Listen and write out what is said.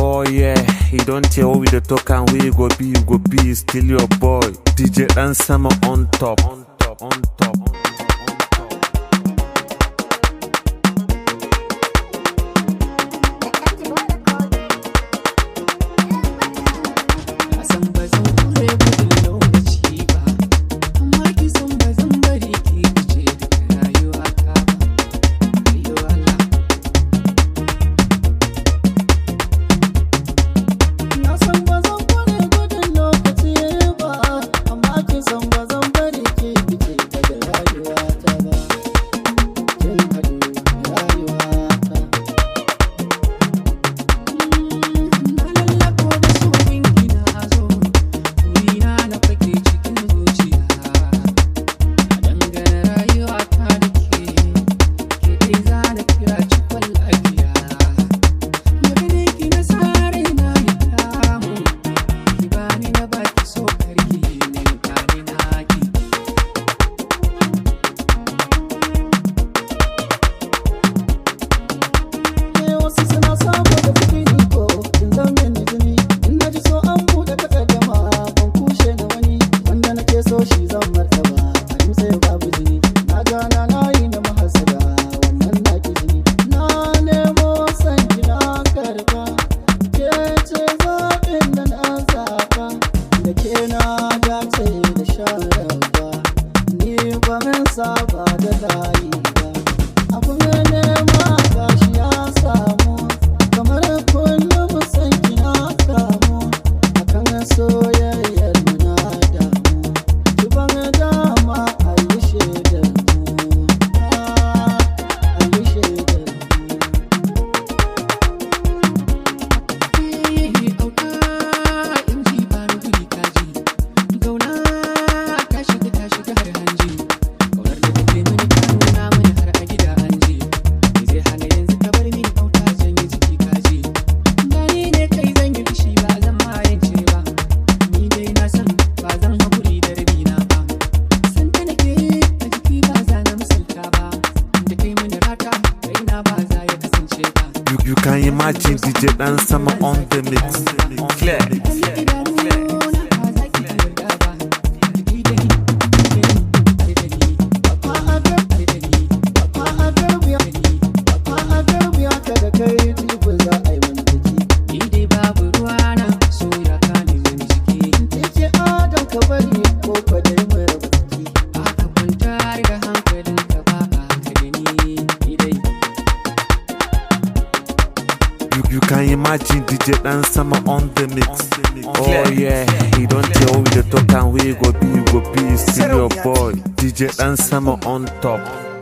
Oh yeah, he don't tell we the talk and we go be still your boy. DJ Dan Sama on top. You can imagine DJ Dan Sama on the mix. Clear. You can imagine DJ Dan Sama on the mix. Oh yeah, he don't tell we the talk and we go be still your boy. DJ Dan Sama on top.